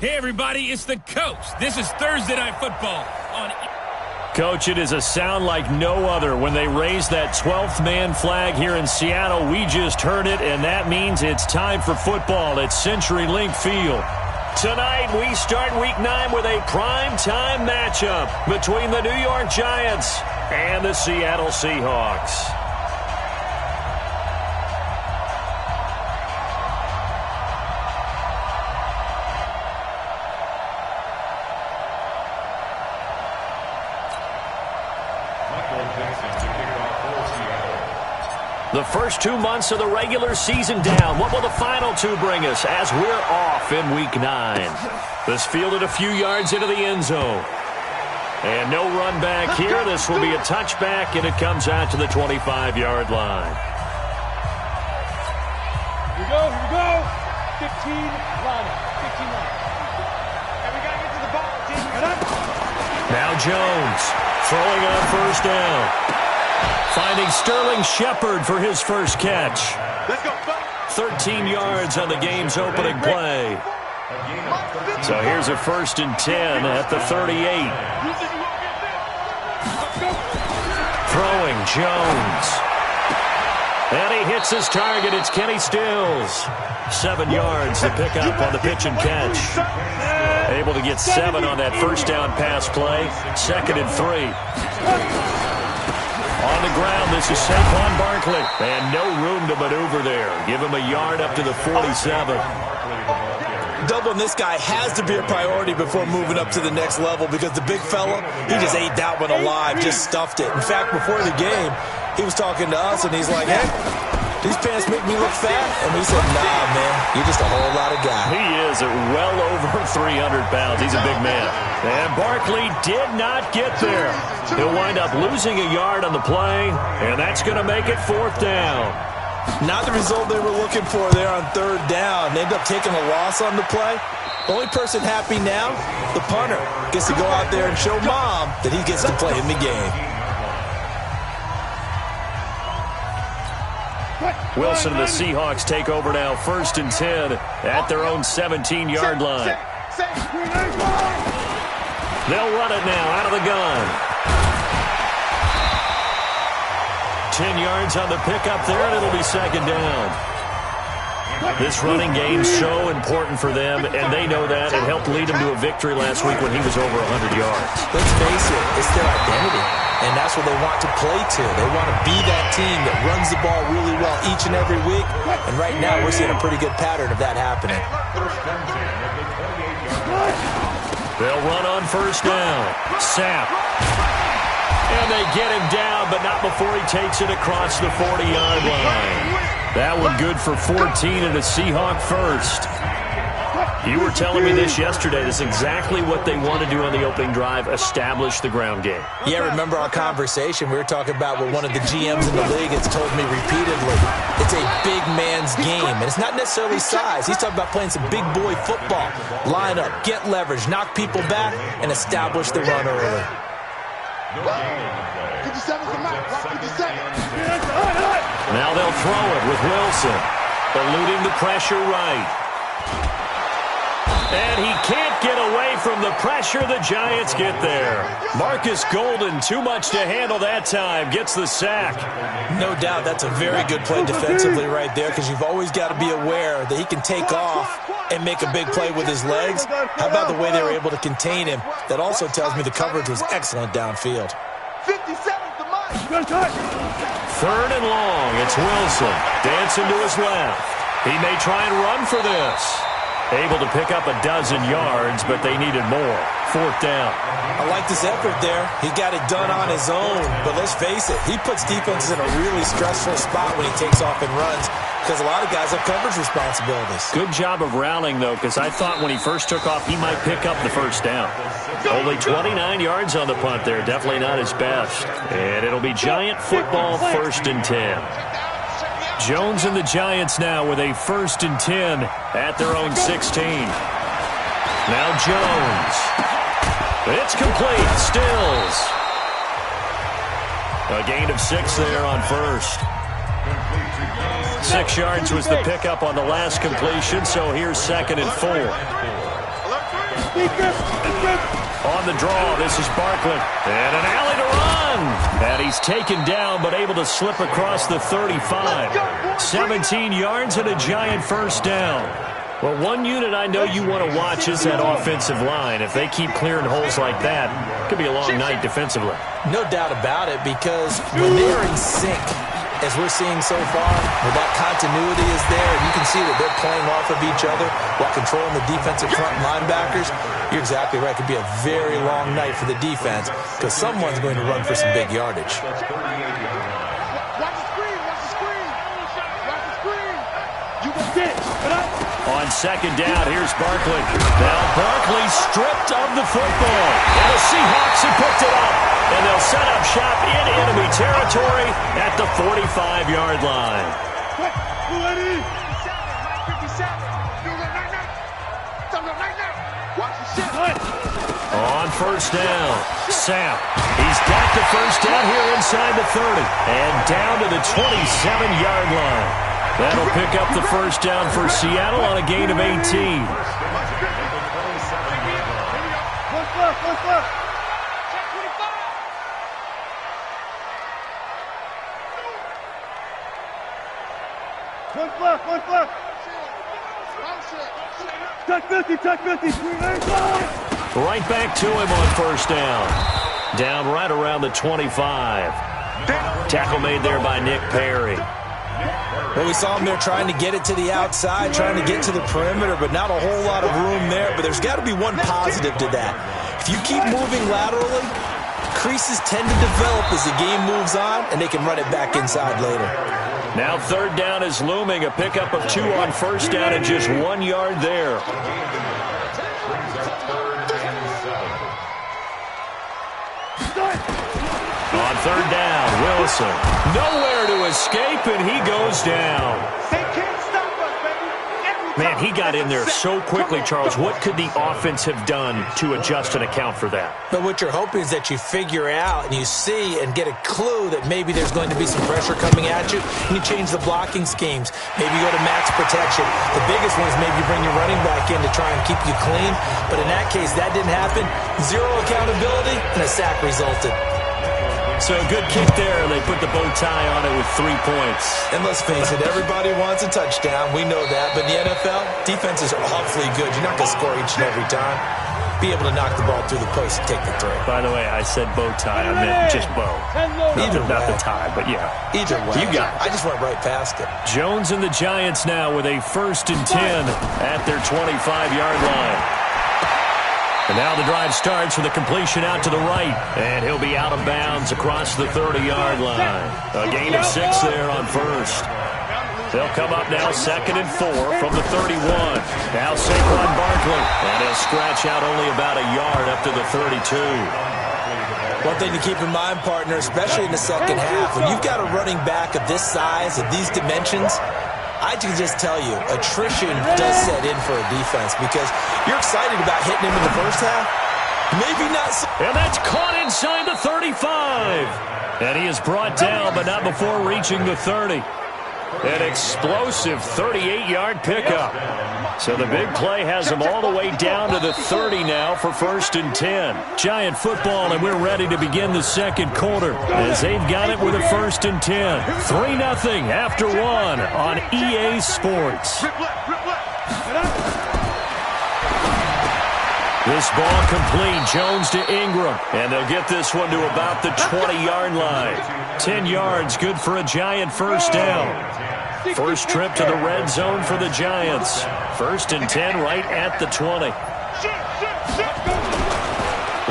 Hey, everybody, it's the coach. This is Thursday Night Football on... Coach, it is a sound like no other when they raise that 12th man flag here in Seattle. We just heard it, and that means it's time for football at CenturyLink Field. Tonight, we start Week 9 with a prime-time matchup between the New York Giants and the Seattle Seahawks. The first 2 months of the regular season down. What will the final two bring us as we're off in Week 9? This fielded a few yards into the end zone. And no run back here. This will be a touchback, and it comes out to the 25-yard line. Here we go. 15 line. And we got to get to the ball, team. Now Jones throwing on first down. Finding Sterling Shepard for his first catch. 13 yards on the game's opening play. So here's a 1st and 10 at the 38. Throwing Jones. And he hits his target. It's Kenny Stills. 7 yards to pick up on the pitch and catch. Able to get 7 on that first down pass play. 2nd and 3. On the ground, this is Saquon Barkley. And no room to maneuver there. Give him a yard up to the 47. Doubling this guy has to be a priority before moving up to the next level because the big fella, he just ate that one alive, just stuffed it. In fact, before the game, he was talking to us, and he's like, hey, these pants make me look fat. And we said, nah, man, you're just a whole lot of guy. He is at well over 300 pounds. He's a big man. And Barkley did not get there. He'll wind up losing a yard on the play, and that's going to make it 4th down. Not the result they were looking for there on 3rd down. They ended up taking a loss on the play. The only person happy now, the punter, gets to go out there and show Mom that he gets to play in the game. Wilson and the Seahawks take over now, 1st and 10 at their own 17-yard line. They'll run it now out of the gun. 10 yards on the pickup there, and it'll be 2nd down. This running game's so important for them, and they know that. It helped lead them to a victory last week when he was over 100 yards. Let's face it, it's their identity, and that's what they want to play to. They want to be that team that runs the ball really well each and every week, and right now we're seeing a pretty good pattern of that happening. They'll run on first down. Sapp. And they get him down, but not before he takes it across the 40-yard line. That one good for 14 and a Seahawk first. You were telling me this yesterday. This is exactly what they want to do on the opening drive, establish the ground game. Yeah, remember our conversation? We were talking about what one of the GMs in the league has told me repeatedly. It's a big man's game, and it's not necessarily size. He's talking about playing some big boy football. Line up, get leverage, knock people back, and establish the run early. 57's the mark. 57. Now they'll throw it with Wilson. Eluding the pressure right. And he can't get away from the pressure. The Giants get there. Marcus Golden, too much to handle that time, gets the sack. No doubt that's a very good play defensively right there because you've always got to be aware that he can take off and make a big play with his legs. How about the way they were able to contain him? That also tells me the coverage was excellent downfield. 57's the mark. 3rd and long. It's Wilson. Dancing to his left. He may try and run for this. Able to pick up a dozen yards, but they needed more. 4th down. I like this effort there. He got it done on his own. But let's face it, he puts defenses in a really stressful spot when he takes off and runs because a lot of guys have coverage responsibilities. Good job of rallying, though, because I thought when he first took off, he might pick up the first down. Only 29 yards on the punt there. Definitely not his best. And it'll be Giant football, 1st and 10. Jones and the Giants now with a 1st and 10 at their own 16. Now Jones. It's complete. Stills. A gain of 6 there on first. 6 yards was the pickup on the last completion, so here's 2nd and 4. On the draw, this is Barkley. And an alley to run. And he's taken down, but able to slip across the 35. 17 yards and a Giant first down. Well, one unit I know you want to watch is that offensive line. If they keep clearing holes like that, it could be a long night defensively. No doubt about it, because when they're in sync, as we're seeing so far, where that continuity is there, and you can see that they're playing off of each other while controlling the defensive front linebackers, you're exactly right. It could be a very long night for the defense, because someone's going to run for some big yardage. On second down, here's Barkley. Now Barkley stripped of the football. And the Seahawks have picked it up. And they'll set up shop in enemy territory at the 45-yard line. On first down, Sam. He's got the first down here inside the 30. And down to the 27-yard line. That'll pick up the first down for Seattle on a gain of 18. One flip. Check 50. Right back to him on first down. Down right around the 25. Tackle made there by Nick Perry. Well, we saw him there trying to get it to the outside, trying to get to the perimeter, but not a whole lot of room there. But there's got to be one positive to that. If you keep moving laterally, creases tend to develop as the game moves on, and they can run it back inside later. Now third down is looming. A pickup of 2 on first down and just 1 yard there. On third down, Wilson. Nowhere to escape, and he goes down. Man, he got in there so quickly, Charles. What could the offense have done to adjust and account for that? But what you're hoping is that you figure out and you see and get a clue that maybe there's going to be some pressure coming at you, and you change the blocking schemes. Maybe you go to max protection. The biggest one is maybe you bring your running back in to try and keep you clean. But in that case, that didn't happen. Zero accountability, and a sack resulted. So a good kick there. They put the bow tie on it with 3 points. And let's face it, everybody wants a touchdown. We know that. But in the NFL, defenses are awfully good. You're not going to score each and every time. Be able to knock the ball through the post and take the throw. By the way, I said bow tie. I meant just bow. Not the tie, but yeah. Either way. You got it. I just went right past it. Jones and the Giants now with a 1st and 10 at their 25-yard line. And now the drive starts with a completion out to the right. And he'll be out of bounds across the 30-yard line. A gain of 6 there on first. They'll come up now 2nd and 4 from the 31. Now Saquon Barkley. And he'll scratch out only about a yard up to the 32. One thing to keep in mind, partner, especially in the second half, when you've got a running back of this size, of these dimensions, I can just tell you, attrition does set in for a defense because you're excited about hitting him in the first half. Maybe not so. And that's caught inside the 35. And he is brought down, but not before reaching the 30. An explosive 38-yard pickup. So the big play has him all the way down to the 30 now for 1st and 10. Giant football, and we're ready to begin the second quarter as they've got it with a 1st and 10. 3-0 after 1 on EA Sports. This ball complete. Jones to Ingram. And they'll get this one to about the 20-yard line. 10 yards, good for a Giant first down. First trip to the red zone for the Giants. 1st and 10 right at the 20.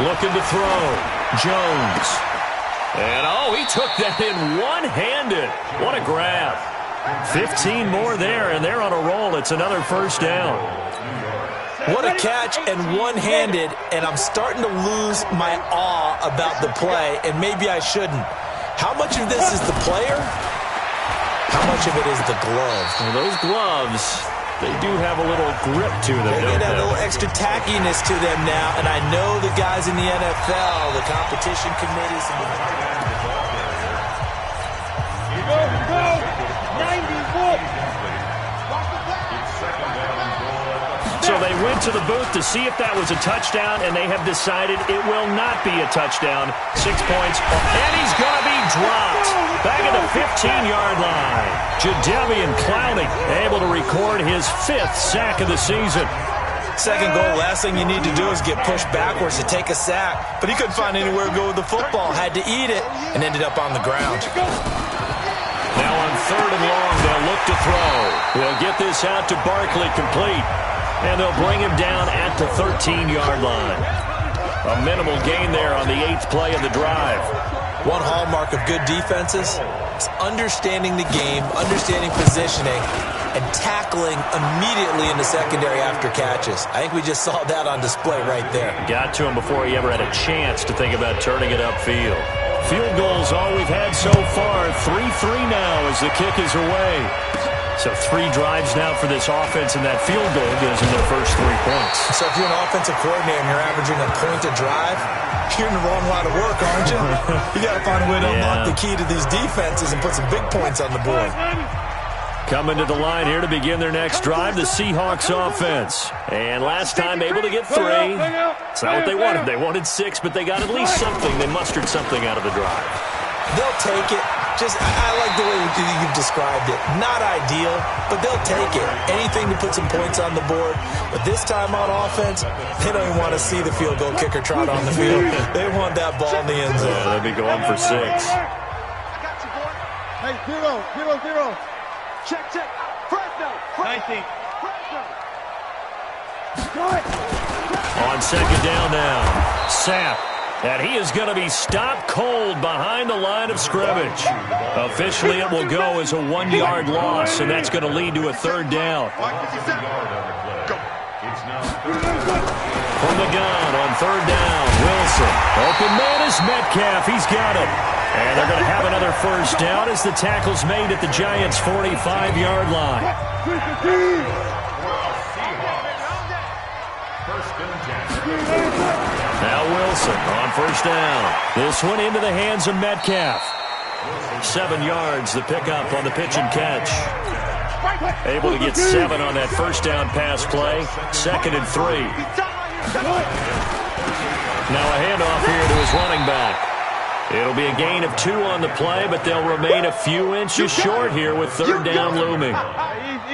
Looking to throw. Jones. And, he took that in one-handed. What a grab. 15 more there, and they're on a roll. It's another first down. What a catch and one-handed, and I'm starting to lose my awe about the play, and maybe I shouldn't. How much of this is the player? How much of it is the glove? Well, those gloves, they do have a little grip to them. They get a little extra tackiness to them now, and I know the guys in the NFL, the competition committees. Here we go. 90 foot. So they win went to the booth to see if that was a touchdown, and they have decided it will not be a touchdown. 6 points, and he's going to be dropped. Back at the 15-yard line. Jadeveon Clowney able to record his 5th sack of the season. Second goal, last thing you need to do is get pushed backwards to take a sack. But he couldn't find anywhere to go with the football. Had to eat it and ended up on the ground. Now on 3rd and long, they'll look to throw. They'll get this out to Barkley complete. And they'll bring him down at the 13-yard line. A minimal gain there on the 8th play of the drive. One hallmark of good defenses is understanding the game, understanding positioning, and tackling immediately in the secondary after catches. I think we just saw that on display right there. Got to him before he ever had a chance to think about turning it upfield. Field goals all we've had so far. 3-3 now as the kick is away. So 3 drives now for this offense, and that field goal gives them their first 3 points. So if you're an offensive coordinator and you're averaging a point a drive, you're in the wrong line of work, aren't you? You got to find a way to unlock the key to these defenses and put some big points on the board. Coming to the line here to begin their next drive, the Seahawks offense. And last time able to get 3. It's not what they wanted. They wanted 6, but they got at least something. They mustered something out of the drive. They'll take it. I like the way you've described it. Not ideal, but they'll take it. Anything to put some points on the board. But this time on offense, they don't even want to see the field goal kicker trot on the field. They want that ball in the end zone. Yeah, they'll be going for 6. Hey, 0-0-0. Check. Fresno. 19. On 2nd down now, Sapp. And he is going to be stopped cold behind the line of scrimmage. Officially, it will go as a 1-yard loss, and that's going to lead to a 3rd down. From the gun on 3rd down, Wilson. Open man is Metcalf. He's got it. And they're going to have another 1st down as the tackle's made at the Giants' 45-yard line. Now Wilson on 1st down. This one into the hands of Metcalf. 7 yards, the pickup on the pitch and catch. Able to get 7 on that 1st down pass play. 2nd and 3. Now a handoff here to his running back. It'll be a gain of 2 on the play, but they'll remain a few inches short here with 3rd down looming.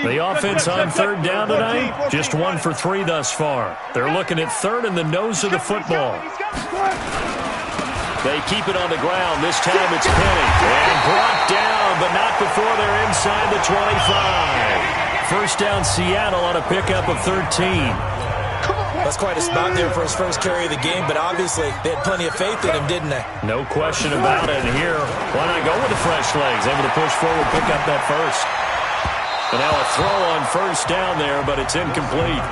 The offense on 3rd down tonight, just 1 for 3 thus far. They're looking at 3rd in the nose of the football. They keep it on the ground. This time it's Penny. And brought down, but not before they're inside the 25. 1st down Seattle on a pickup of 13. That's quite a spot there for his first carry of the game, but obviously they had plenty of faith in him, didn't they? No question about it. And here, why not go with the fresh legs? Able to push forward, pick up that 1st. And now a throw on 1st down there, but it's incomplete.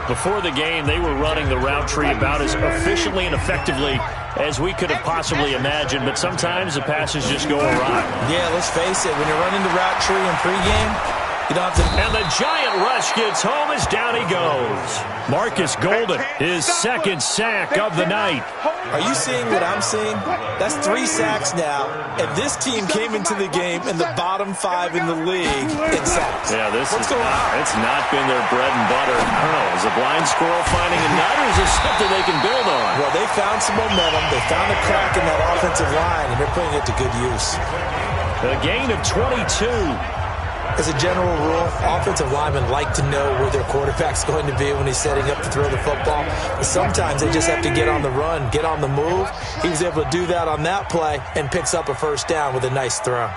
Before the game, they were running the route tree about as efficiently and effectively as we could have possibly imagined, but sometimes the passes just go awry. Yeah, let's face it, when you're running the route tree in pregame, you don't have to... And the giant rush gets home as down he goes. Marcus Golden, his 2nd sack of the night. Are you seeing what I'm seeing? That's 3 sacks now, and this team came into the game in the bottom 5 in the league in sacks. Yeah, What's going on? It's not been their bread and butter. I don't know, is a blind squirrel finding a nut, or is this something they can build on? Well, they found some momentum. They found a crack in that offensive line, and they're putting it to good use. A gain of 22. As a general rule, offensive linemen like to know where their quarterback's going to be when he's setting up to throw the football. But sometimes they just have to get on the run, get on the move. He was able to do that on that play and picks up a 1st down with a nice throw.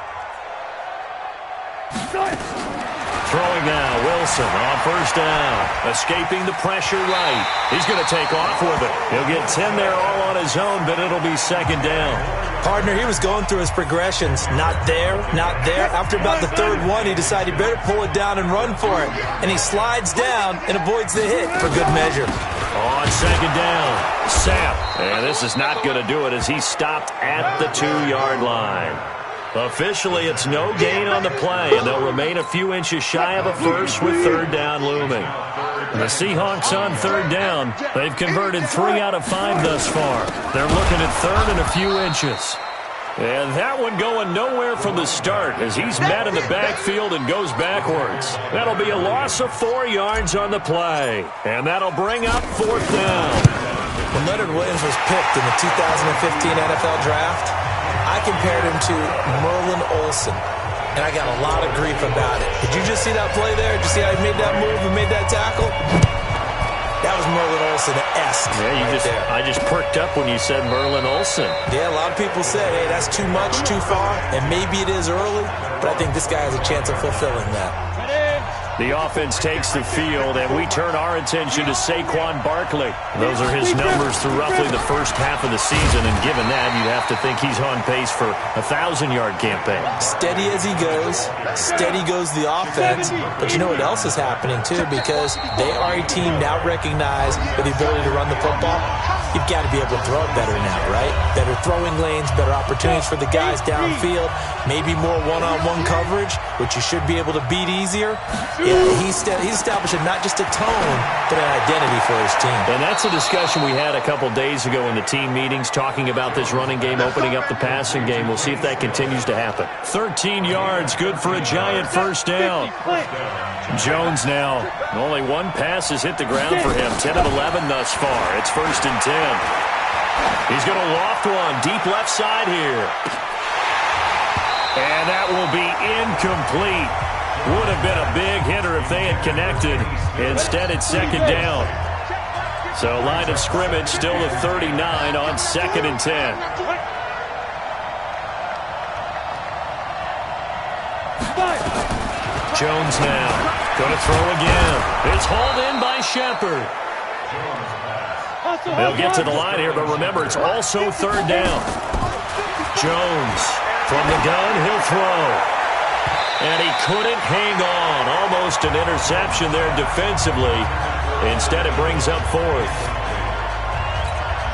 Throwing now, Wilson on 1st down. Escaping the pressure right. He's going to take off with it. He'll get 10 there all on his own, but it'll be 2nd down. Partner, he was going through his progressions. Not there, not there. After about the 3rd one, he decided he better pull it down and run for it. And he slides down and avoids the hit for good measure. On 2nd down, Sapp. And this is not going to do it as he stopped at the 2-yard line. Officially, it's no gain on the play, and they'll remain a few inches shy of a 1st with 3rd down looming. The Seahawks on 3rd down. They've converted 3 out of 5 thus far. They're looking at 3rd and a few inches. And that one going nowhere from the start as he's met in the backfield and goes backwards. That'll be a loss of 4 yards on the play. And that'll bring up 4th down. When Leonard Williams was picked in the 2015 NFL Draft, I compared him to Merlin Olsen. And I got a lot of grief about it. Did you just see that play there? Did you see how he made that move and made that tackle? That was Merlin Olsen-esque. Yeah, I just perked up when you said Merlin Olsen. Yeah, a lot of people said, hey, that's too much, too far, and maybe it is early, but I think this guy has a chance of fulfilling that. The offense takes the field, and we turn our attention to Saquon Barkley. Those are his numbers through roughly the first half of the season, and given that, you'd have to think he's on pace for a 1,000-yard campaign. Steady as he goes, steady goes the offense, but you know what else is happening, too, because they are a team now recognized with the ability to run the football. You've got to be able to throw it better now, right? Better throwing lanes, better opportunities for the guys downfield, maybe more one-on-one coverage, which you should be able to beat easier. Yeah, he's establishing not just a tone, but an identity for his team. And that's a discussion we had a couple days ago in the team meetings, talking about this running game, opening up the passing game. We'll see if that continues to happen. 13 yards, good for a giant first down. Jones now. Only one pass has hit the ground for him. 10 of 11 thus far. It's 1st and 10. He's going to loft one deep left side here. And that will be incomplete. Would have been a big hitter if they had connected. Instead, it's 2nd down. So line of scrimmage still to 39 on 2nd and 10. Jones now. Going to throw again. It's hauled in by Shepard. They'll get to the line here, but remember, it's also 3rd down. Jones from the gun, he'll throw. And he couldn't hang on. Almost an interception there defensively. Instead, it brings up 4th.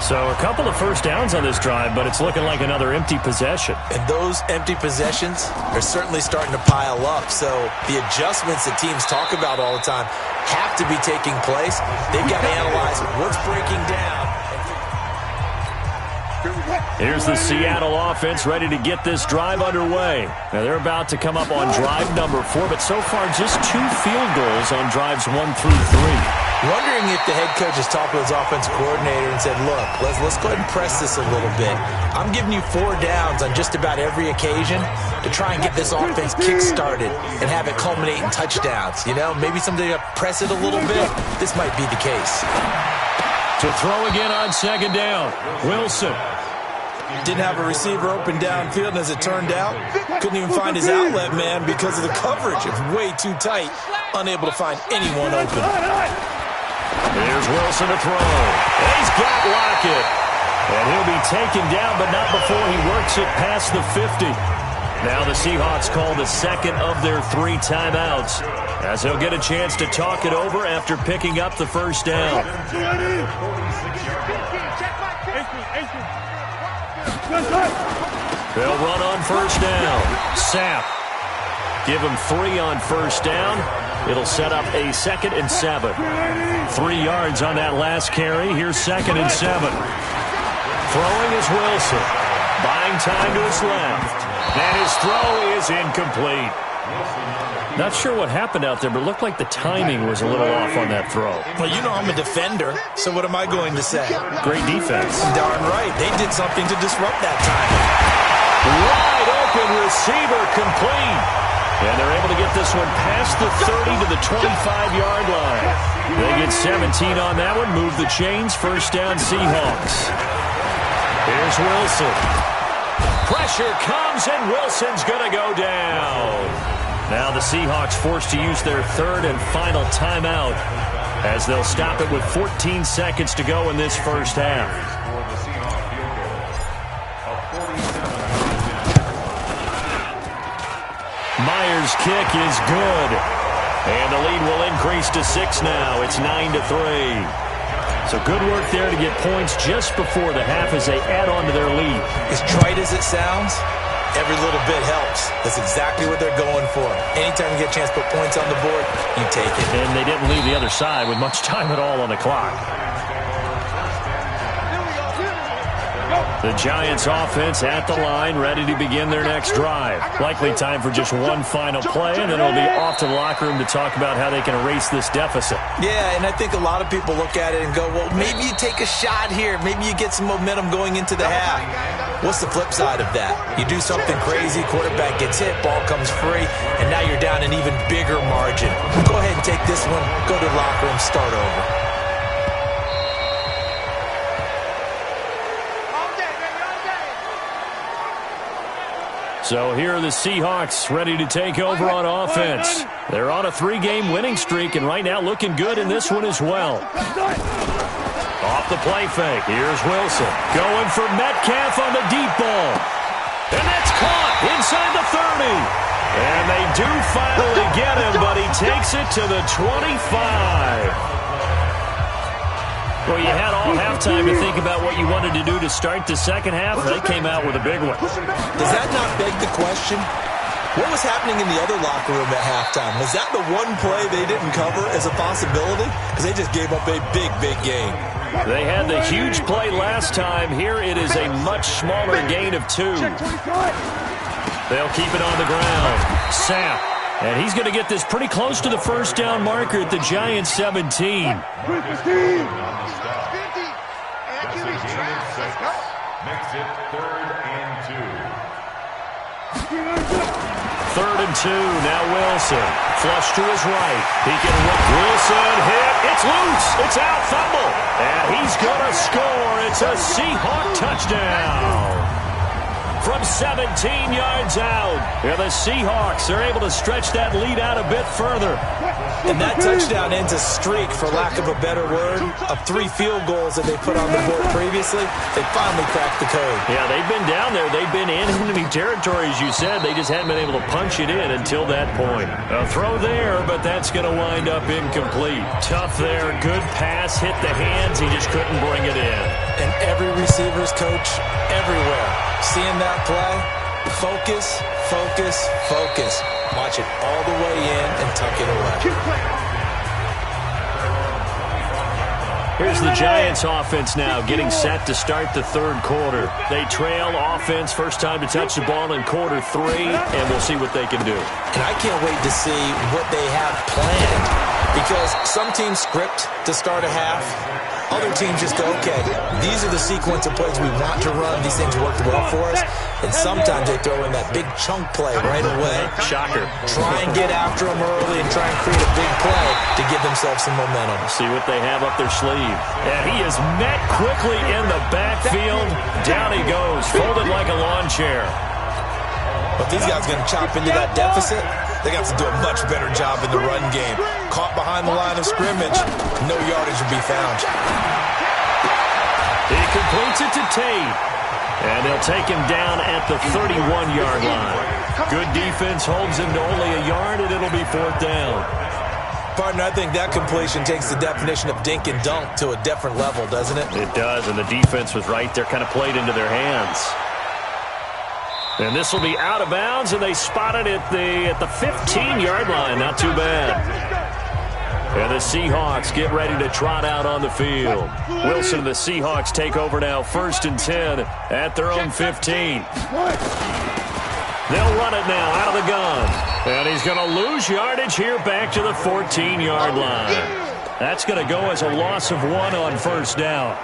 So a couple of first downs on this drive, but it's looking like another empty possession. And those empty possessions are certainly starting to pile up. So the adjustments that teams talk about all the time have to be taking place. They've got to analyze what's breaking down. Here's the Seattle offense ready to get this drive underway. Now they're about to come up on drive number 4, but so far just 2 field goals on drives 1 through 3. Wondering if the head coach has talked with his offensive coordinator and said, look, let's go ahead and press this a little bit. I'm giving you 4 downs on just about every occasion to try and get this offense kick-started and have it culminate in touchdowns. You know, maybe someday press it a little bit. This might be the case. To throw again on 2nd down. Wilson. Didn't have a receiver open downfield, and as it turned out, couldn't even find his outlet man because of the coverage. It was way too tight, unable to find anyone open. Here's Wilson to throw. And he's got Lockett. And he'll be taken down, but not before he works it past the 50. Now the Seahawks call the 2nd of their 3 timeouts, as they'll get a chance to talk it over after picking up the 1st down. They'll run on 1st down. Sapp. Give him 3 on 1st down. It'll set up a 2nd and 7. 3 yards on that last carry. Here's 2nd and 7. Throwing is Wilson. Buying time to his left. And his throw is incomplete. Not sure what happened out there, but it looked like the timing was a little off on that throw. Well, you know I'm a defender, so what am I going to say? Great defense. Darn right. They did something to disrupt that timing. Wide open receiver complete. And they're able to get this one past the 30 to the 25-yard line. They get 17 on that one. Move the chains. 1st down Seahawks. Here's Wilson. Pressure comes, and Wilson's going to go down. Now the Seahawks forced to use their 3rd and final timeout, as they'll stop it with 14 seconds to go in this 1st half. Myers' kick is good. And the lead will increase to 6 now. It's 9-3. So good work there to get points just before the half as they add on to their lead. As trite as it sounds, every little bit helps. That's exactly what they're going for. Anytime you get a chance to put points on the board, you take it. And they didn't leave the other side with much time at all on the clock. Here we go. The Giants offense at the line, ready to begin their next drive. Likely time for just one final play, and then it'll be off to the locker room to talk about how they can erase this deficit. Yeah, and I think a lot of people look at it and go, well, maybe you take a shot here. Maybe you get some momentum going into the half. What's the flip side of that? You do something crazy, quarterback gets hit, ball comes free, and now you're down an even bigger margin. Go ahead and take this one, go to the locker room, start over. So here are the Seahawks ready to take over on offense. They're on a 3-game winning streak, and right now looking good in this one as well. Off the play fake, here's Wilson. Going for Metcalf on the deep ball. And that's caught inside the 30. And they do finally get him, but he takes it to the 25. Well, you had all halftime to think about what you wanted to do to start the second half. They came out with a big one. Does that not beg the question? What was happening in the other locker room at halftime? Was that the one play they didn't cover as a possibility? Because they just gave up a big, big gain. They had the huge play last time. Here it is a much smaller gain of 2. They'll keep it on the ground. Sapp. And he's going to get this pretty close to the first down marker at the Giants' 17. Makes it 3rd and 2. 3rd and 2. Now Wilson. Flush to his right. He can look. Wilson hit. It's loose. It's out. Fumble. And he's going to score. It's a Seahawk touchdown. From 17 yards out. Yeah, the Seahawks are able to stretch that lead out a bit further. And that touchdown ends a streak, for lack of a better word, of 3 field goals that they put on the board previously. They finally cracked the code. Yeah, they've been down there. They've been in enemy territory, as you said. They just hadn't been able to punch it in until that point. A throw there, but that's going to wind up incomplete. Tough there. Good pass. Hit the hands. He just couldn't bring it in. And every receiver's coach everywhere, seeing that play, focus, focus, focus. Watch it all the way in and tuck it away. Here's the Giants offense now getting set to start the 3rd quarter. They trail offense, first time to touch the ball in quarter 3, and we'll see what they can do. And I can't wait to see what they have planned, because some teams script to start a half. Other teams just go, okay, these are the sequence of plays we want to run. These things worked well for us. And sometimes they throw in that big chunk play right away. Shocker. Try and get after them early and try and create a big play to give themselves some momentum. See what they have up their sleeve. And he is met quickly in the backfield. Down he goes, folded like a lawn chair. But these guys are going to chop into that deficit. They got to do a much better job in the run game. Caught behind the line of scrimmage, no yardage will be found. He completes it to Tate. And they'll take him down at the 31-yard line. Good defense holds him to only a yard, and it'll be 4th down. Partner, I think that completion takes the definition of dink and dunk to a different level, doesn't it? It does, and the defense was right there, kind of played into their hands. And this will be out of bounds, and they spot it at the 15-yard line. Not too bad. And the Seahawks get ready to trot out on the field. Wilson and the Seahawks take over now, 1st and 10 at their own 15. They'll run it now out of the gun. And he's going to lose yardage here back to the 14-yard line. That's going to go as a loss of 1 on 1st down.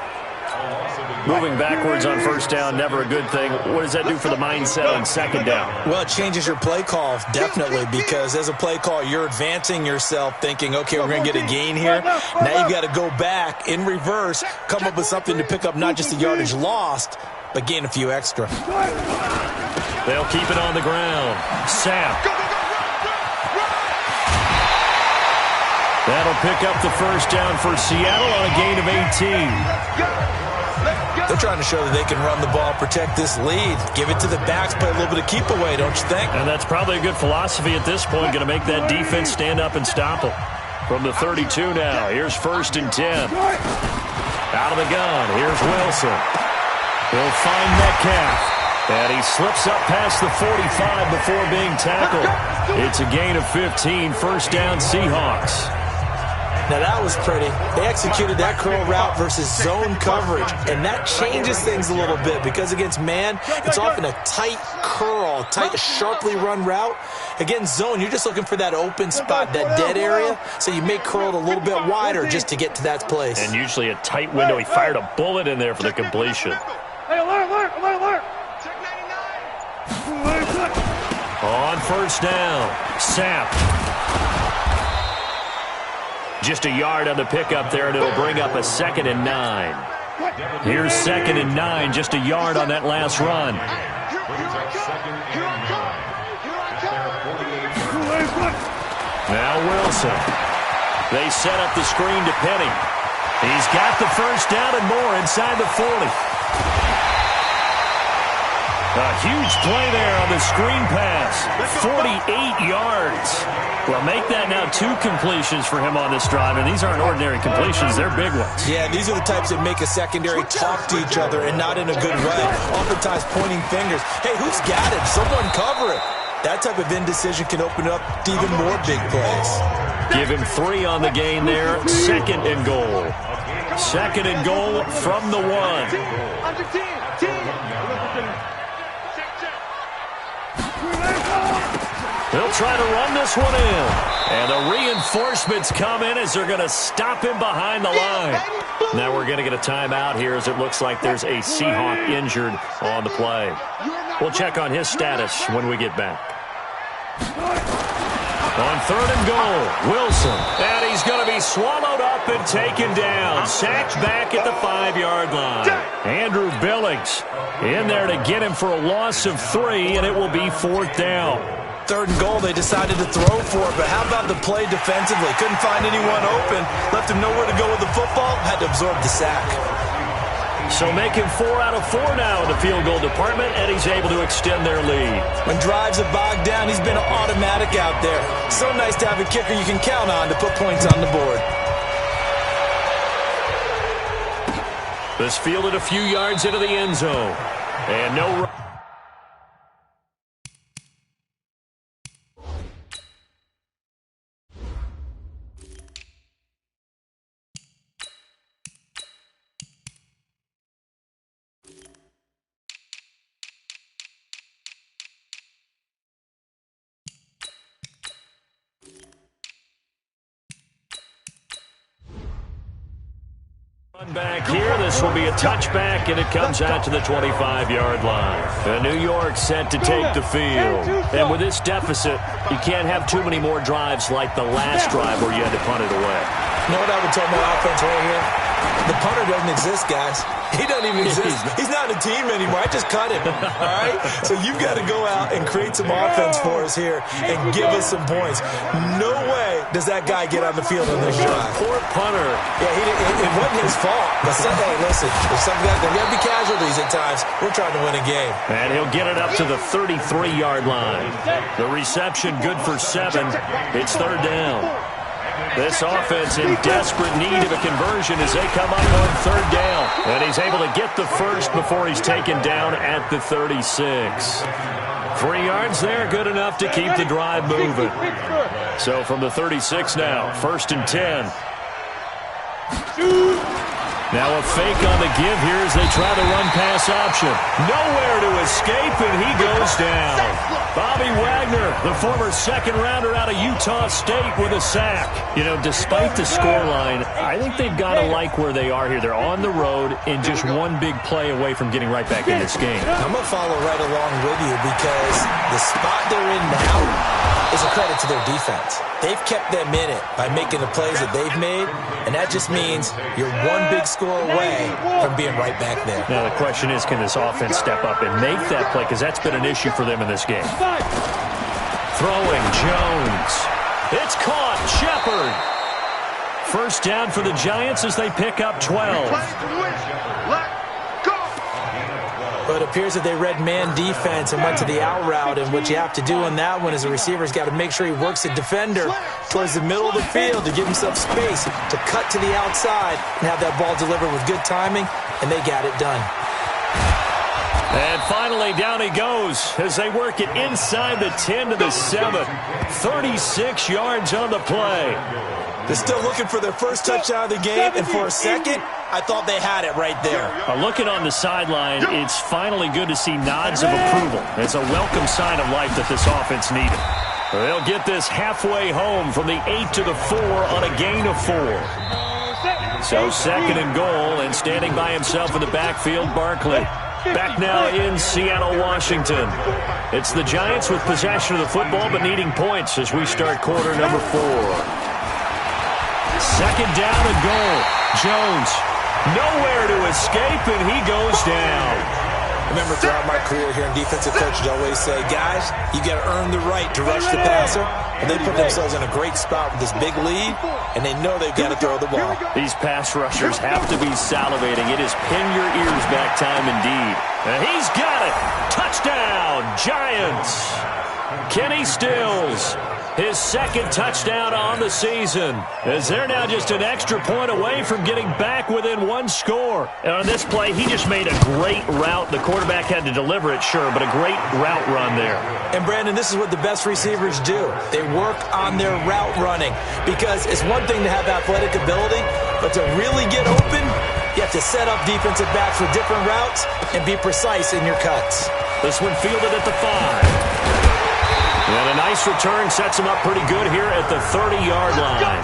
Moving backwards on 1st down, never a good thing. What does that do for the mindset on 2nd down? Well, it changes your play call, definitely, because as a play call, you're advancing yourself thinking, okay, we're going to get a gain here. Now you've got to go back in reverse, come up with something to pick up not just the yardage lost, but gain a few extra. They'll keep it on the ground. Sapp. That'll pick up the 1st down for Seattle on a gain of 18. They're trying to show that they can run the ball, protect this lead, give it to the backs, play a little bit of keep away, don't you think? And that's probably a good philosophy at this point, going to make that defense stand up and stop them. From the 32 now, here's 1st and 10. Out of the gun, here's Wilson. He'll find Metcalf. And he slips up past the 45 before being tackled. It's a gain of 15, 1st down Seahawks. Now that was pretty. They executed that curl route versus zone coverage, and that changes things a little bit because against man, it's often a tight curl, tight, sharply run route. Against zone, you're just looking for that open spot, that dead area, so you make curl a little bit wider just to get to that place. And usually a tight window. He fired a bullet in there for the completion. Hey, alert! Check 99. On first down, Sapp. Just a yard on the pickup there, and it'll bring up a 2nd and 9. Here's 2nd and 9, just a yard on that last run. Now Wilson. They set up the screen to Penny. He's got the first down and more inside the 40. A huge play there on the screen pass. 48 yards. Well, make that now 2 completions for him on this drive, and these aren't ordinary completions. They're big ones. Yeah, these are the types that make a secondary talk to each other and not in a good way. Oftentimes pointing fingers. Hey, who's got it? Someone cover it. That type of indecision can open up to even more big plays. Give him 3 on the gain there. 2nd and goal. 2nd and goal from the 1. They'll try to run this one in. And the reinforcements come in as they're going to stop him behind the line. Now we're going to get a timeout here as it looks like there's a Seahawk injured on the play. We'll check on his status when we get back. On 3rd and goal, Wilson. And he's going to be swallowed up and taken down. Sacked back at the 5-yard line. Andrew Billings in there to get him for a loss of 3, and it will be 4th down. 3rd and goal, they decided to throw for it, but how about the play defensively? Couldn't find anyone open, left him nowhere to go with the football, had to absorb the sack. So making 4 out of 4 now in the field goal department, and he's able to extend their lead. When drives are bogged down, he's been automatic out there. So nice to have a kicker you can count on to put points on the board. This fielded a few yards into the end zone. And no... Back here, this will be a touchback, and it comes out to the 25-yard line. And New York set to take the field. And with this deficit, you can't have too many more drives like the last drive where you had to punt it away. You know what I would tell my offense right here? The punter doesn't exist, guys. He doesn't even exist. He's not a team anymore. I just cut him, all right? So you've got to go out and create some offense for us here and give us some points. No way does that guy get on the field on this drive. Poor punter. Yeah, it wasn't his fault. But hey, listen, there's going to be casualties at times. We're trying to win a game. And he'll get it up to the 33-yard line. The reception good for 7. It's 3rd down. This offense in desperate need of a conversion as they come up on 3rd down. And he's able to get the first before he's taken down at the 36. 3 yards there, good enough to keep the drive moving. So from the 36 now, 1st and 10. Now a fake on the give here as they try the run-pass option. Nowhere to escape, and he goes down. Bobby Wagner, the former second-rounder out of Utah State with a sack. You know, despite the scoreline, I think they've got to like where they are here. They're on the road and just one big play away from getting right back in this game. I'm going to follow right along with you because the spot they're in now is a credit to their defense. They've kept them in it by making the plays that they've made, and that just means you're one big score away from being right back there. Now the question is, can this offense step up and make that play? Because that's been an issue for them in this game. Throwing, Jones. It's caught, Shepard. 1st down for the Giants as they pick up 12. But it appears that they read man defense and went to the out route, and what you have to do on that one is the receiver's got to make sure he works the defender towards the middle of the field to give himself space to cut to the outside and have that ball delivered with good timing, and they got it done. And finally, down he goes as they work it inside the 10 to the 7. 36 yards on the play. They're still looking for their first touchdown of the game, and for a second, I thought they had it right there. Looking on the sideline, it's finally good to see nods of approval. It's a welcome sign of life that this offense needed. They'll get this halfway home from the 8 to the 4 on a gain of 4. So second and goal, and standing by himself in the backfield, Barkley. Back now in Seattle, Washington. It's the Giants with possession of the football but needing points as we start quarter number 4. Second down and goal. Jones nowhere to escape, and he goes down. Remember, throughout my career here in defensive coaches, I always say, guys, you got to earn the right to rush the passer. And they put themselves in a great spot with this big lead, and they know they've got to throw the ball. These pass rushers have to be salivating. It is pin your ears back time indeed. And he's got it. Touchdown, Giants. Kenny Stills, his second touchdown on the season, as they're now just an extra point away from getting back within one score. And on this play, he just made a great route. The quarterback had to deliver it, sure, but a great route run there. And, Brandon, this is what the best receivers do. They work on their route running, because it's one thing to have athletic ability, but to really get open, you have to set up defensive backs with different routes and be precise in your cuts. This one fielded at the 5. And a nice return sets him up pretty good here at the 30-yard line.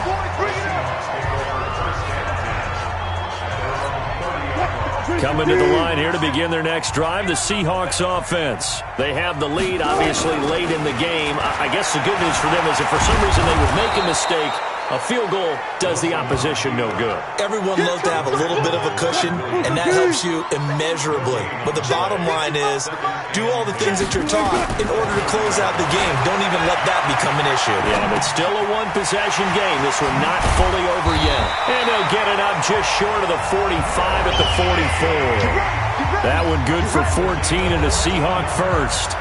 Coming to the line here to begin their next drive, the Seahawks offense. They have the lead, obviously, late in the game. I guess the good news for them is if for some reason they would make a mistake, a field goal does the opposition no good. Everyone loves to have a little bit of a cushion, and that helps you immeasurably. But the bottom line is, do all the things that you're taught in order to close out the game. Don't even let that become an issue. Yeah, but still a one-possession game. This one not fully over yet. And they'll get it up just short of the 45 at the 44. That one good for 14 and a Seahawk first.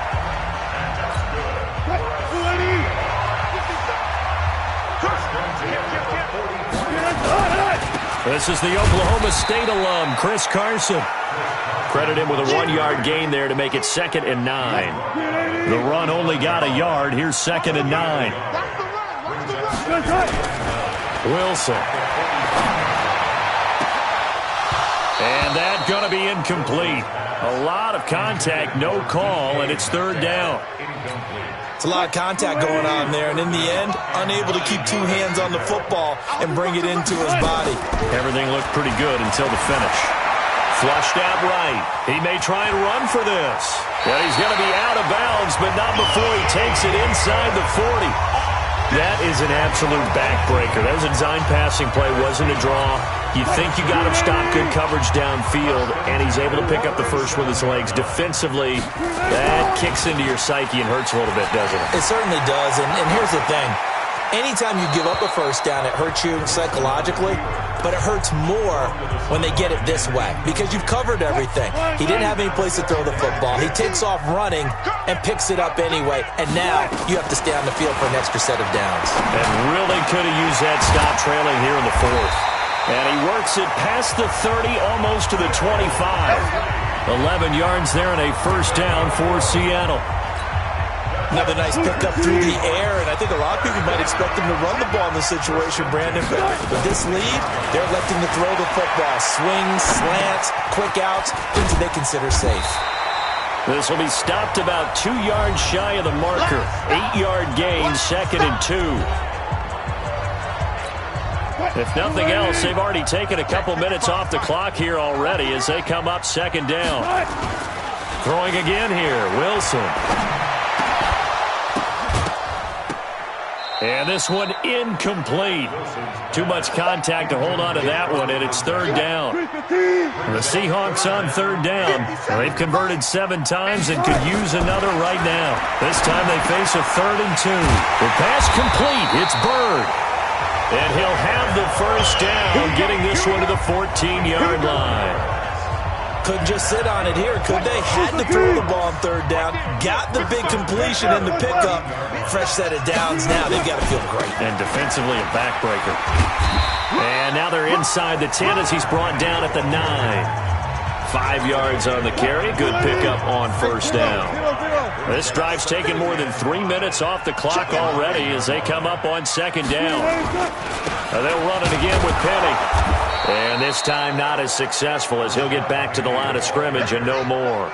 This is the Oklahoma State alum, Chris Carson. Credit him with a 1-yard gain there to make it 2nd and 9. The run only got a yard. Here's 2nd and 9. Wilson. And that's going to be incomplete. A lot of contact, no call, and it's 3rd down. It's a lot of contact going on there, and in the end, unable to keep 2 hands on the football and bring it into his body. Everything looked pretty good until the finish. Flushed out right. He may try and run for this. And he's going to be out of bounds, but not before he takes it inside the 40. That is an absolute backbreaker. That was a design passing play, wasn't a draw. You think you got him stopped, good coverage downfield, and he's able to pick up the first with his legs. Defensively, that kicks into your psyche and hurts a little bit, doesn't it? It certainly does, and here's the thing. Anytime you give up a first down, it hurts you psychologically, but it hurts more when they get it this way because you've covered everything. He didn't have any place to throw the football. He takes off running and picks it up anyway, and now you have to stay on the field for an extra set of downs. And really could have used that stop trailing here in the 4th. And he works it past the 30, almost to the 25. 11 yards there and a first down for Seattle. Another nice pickup through the air, and I think a lot of people might expect them to run the ball in this situation, Brandon. But with this lead, they're electing to throw the football. Swings, slants, quick outs, things that they consider safe. This will be stopped about 2 yards shy of the marker. 8-yard gain, 2nd and 2. If nothing else, they've already taken a couple minutes off the clock here already as they come up 2nd down. Throwing again here, Wilson. And this one incomplete. Too much contact to hold on to that one, and it's 3rd down. The Seahawks on 3rd down. They've converted 7 times and could use another right now. This time they face a 3rd and 2. The pass complete. It's Bird. And he'll have the first down, getting this one to the 14-yard line. Couldn't just sit on it here, could they? Had to throw the ball on 3rd down. Got the big completion in the pickup. Fresh set of downs now. They've got to feel great. And defensively a backbreaker. And now they're inside the 10 as he's brought down at the 9. 5 yards on the carry. Good pickup on first down. This drive's taken more than 3 minutes off the clock already as they come up on second down. They'll run it again with Penny. And this time not as successful as he'll get back to the line of scrimmage and no more.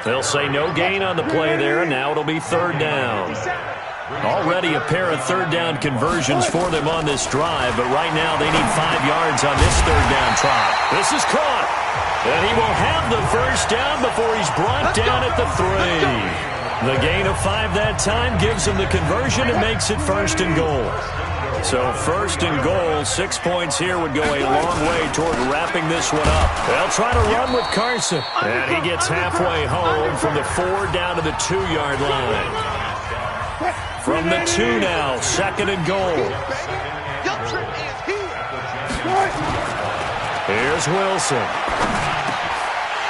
They'll say no gain on the play there, and now it'll be third down. Already a pair of third down conversions for them on this drive, but right now they need 5 yards on this third down try. This is caught, and he will have the first down before he's brought down at the 3. The gain of 5 that time gives him the conversion and makes it first and goal. So first and goal, 6 points here would go a long way toward wrapping this one up. They'll try to run with Carson, and he gets halfway home from the 4 down to the 2-yard line. From the 2 now, second and goal. Here's Wilson.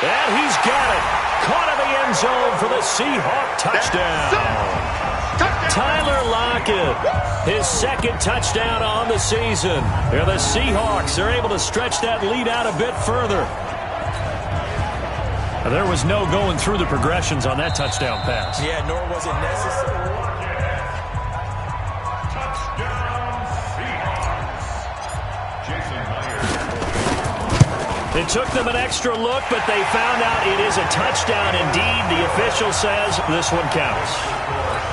And he's got it. Caught in the end zone for the Seahawk touchdown. Tyler Lockett, his second touchdown on the season. And the Seahawks are able to stretch that lead out a bit further. There was no going through the progressions on that touchdown pass. Yeah, nor was it necessary. It took them an extra look, but they found out it is a touchdown indeed. The official says this one counts.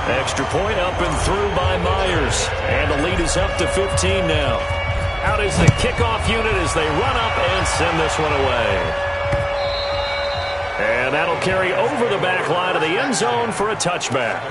Extra point up and through by Myers. And the lead is up to 15 now. Out is the kickoff unit as they run up and send this one away. And that'll carry over the back line of the end zone for a touchback.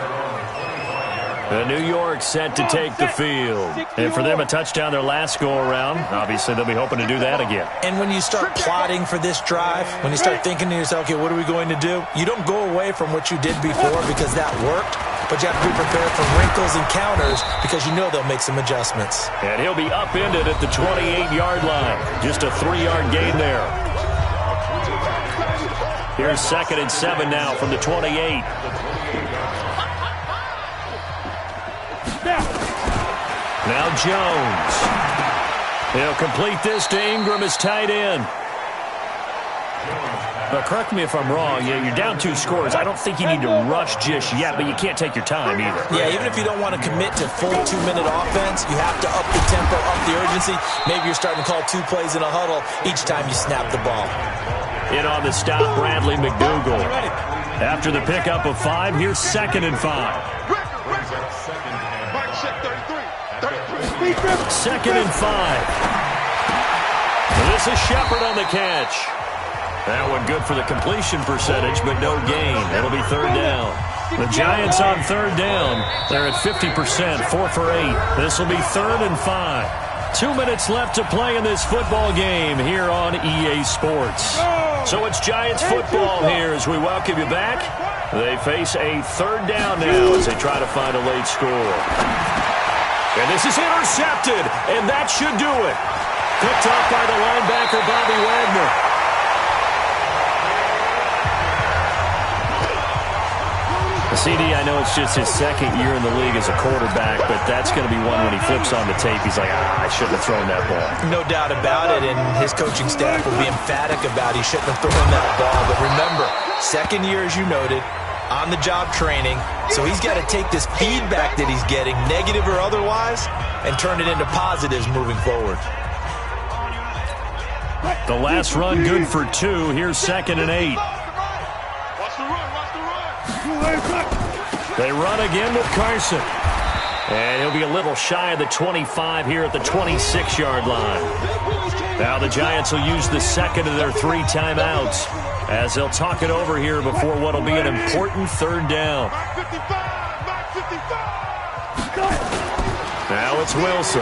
The New York set to take the field. And for them, a touchdown their last go-around. Obviously, they'll be hoping to do that again. And when you start plotting for this drive, when you start thinking to yourself, okay, what are we going to do? You don't go away from what you did before because that worked, but you have to be prepared for wrinkles and counters because you know they'll make some adjustments. And he'll be upended at the 28-yard line. Just a 3-yard gain there. Here's 2nd and 7 now from the 28. Now Jones. He'll complete this to Ingram as tight end. Correct me if I'm wrong. Yeah, you're down 2 scores. I don't think you need to rush just yet, but you can't take your time either. Yeah, even if you don't want to commit to full 2-minute offense, you have to up the tempo, up the urgency. Maybe you're starting to call 2 plays in a huddle each time you snap the ball. In on the stop, Bradley McDougal. After the pickup of 5, here's 2nd and 5. 2nd and 5. This is Shepard on the catch. That one good for the completion percentage, but no gain. It'll be third down. The Giants on third down. They're at 50%, 4 for 8. This will be 3rd and 5. 2 minutes left to play in this football game here on EA Sports. So it's Giants football here as we welcome you back. They face a third down now as they try to find a late score. And this is intercepted, and that should do it. Picked off by the linebacker, Bobby Wagner. CD, I know it's just his 2nd year in the league as a quarterback, but that's going to be one when he flips on the tape. He's like, I shouldn't have thrown that ball. No doubt about it, and his coaching staff will be emphatic about he shouldn't have thrown that ball. But remember, 2nd year, as you noted, on-the-job training, so he's got to take this feedback that he's getting, negative or otherwise, and turn it into positives moving forward. The last run good for 2. Here's 2nd and 8. They run again with Carson. And he'll be a little shy of the 25 here at the 26-yard line. Now the Giants will use the 2nd of their 3 timeouts as they'll talk it over here before what will be an important third down. Now it's Wilson.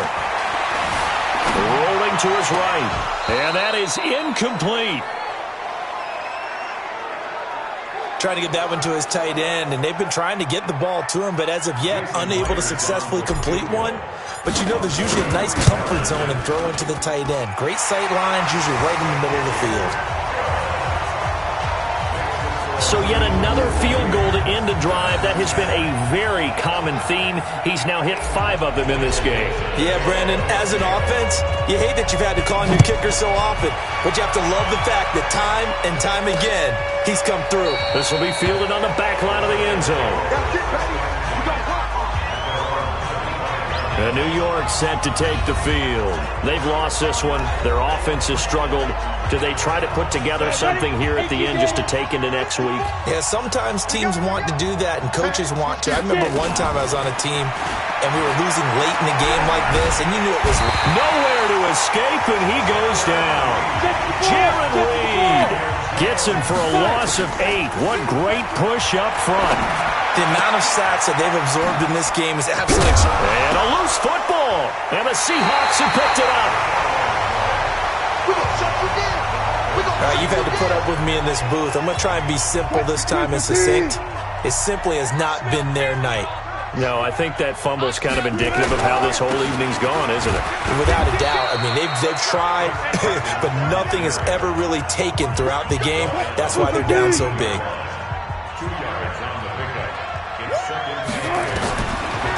Rolling to his right. And that is incomplete. Trying to get that one to his tight end, and they've been trying to get the ball to him, but as of yet, unable to successfully complete one. But you know there's usually a nice comfort zone in throwing to the tight end. Great sight lines, usually right in the middle of the field. So yet another field goal to end a drive. That has been a very common theme. He's now hit 5 of them in this game. Yeah, Brandon, as an offense, you hate that you've had to call on your kicker so often, but you have to love the fact that time and time again, he's come through. This will be fielded on the back line of the end zone. New York set to take the field. They've lost this one. Their offense has struggled. Do they try to put together something here at the end just to take into next week? Yeah, sometimes teams want to do that and coaches want to. I remember one time I was on a team and we were losing late in a game like this, and you knew it was nowhere to escape, and he goes down. Jaron Reed gets him for a loss of 8. What great push up front. The amount of sacks that they've absorbed in this game is absolutely extraordinary. And a loose football. And the Seahawks have picked it up. You've had to put up with me in this booth. I'm going to try and be simple this time and succinct. It simply has not been their night. No, I think that fumble's kind of indicative of how this whole evening's gone, isn't it? Without a doubt. I mean, they've tried, but nothing has ever really taken throughout the game. That's why they're down so big.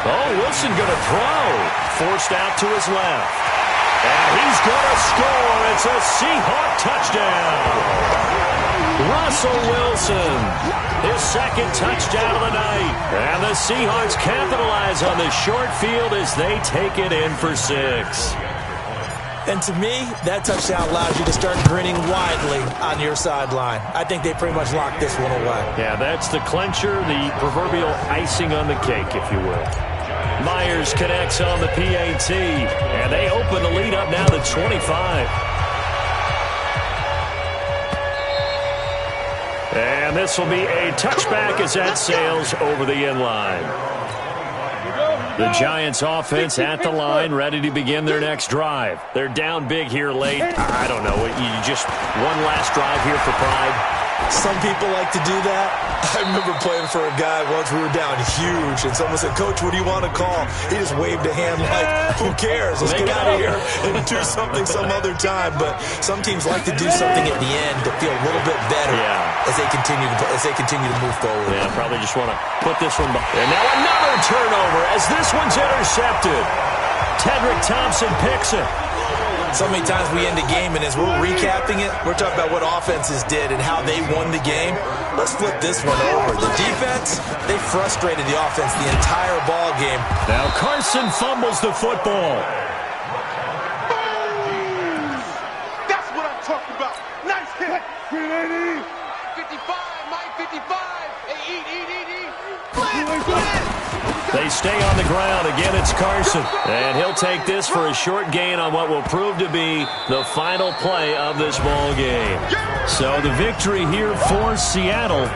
Oh, Wilson going to throw. Forced out to his left. And he's going to score. It's a Seahawk touchdown. Russell Wilson, his second touchdown of the night. And the Seahawks capitalize on the short field as they take it in for 6. And to me, that touchdown allows you to start grinning widely on your sideline. I think they pretty much locked this one away. Yeah, that's the clincher, the proverbial icing on the cake, if you will. Myers connects on the PAT, and they open the lead up now to 25. And this will be a touchback as that sails over the end line. The Giants offense at the line, ready to begin their next drive. They're down big here late. I don't know. You just one last drive here for pride. Some people like to do that. I remember playing for a guy once. We were down huge, and someone said, "Coach, what do you want to call?" He just waved a hand like, "Who cares? Let's get out of here and do something some other time." But some teams like to do something at the end to feel a little bit better as they continue to move forward. Yeah, probably just want to put this one behind. And now another turnover as this one's intercepted. Tedrick Thompson picks it. So many times we end a game, and as we're recapping it, we're talking about what offenses did and how they won the game. Let's flip this one over. The defense, they frustrated the offense the entire ball game. Now Carson fumbles the football. That's what I'm talking about. Nice hit. 55, Mike 55. Hey, eat. They stay on the ground. Again, it's Carson. And he'll take this for a short gain on what will prove to be the final play of this ball game. So the victory here for Seattle.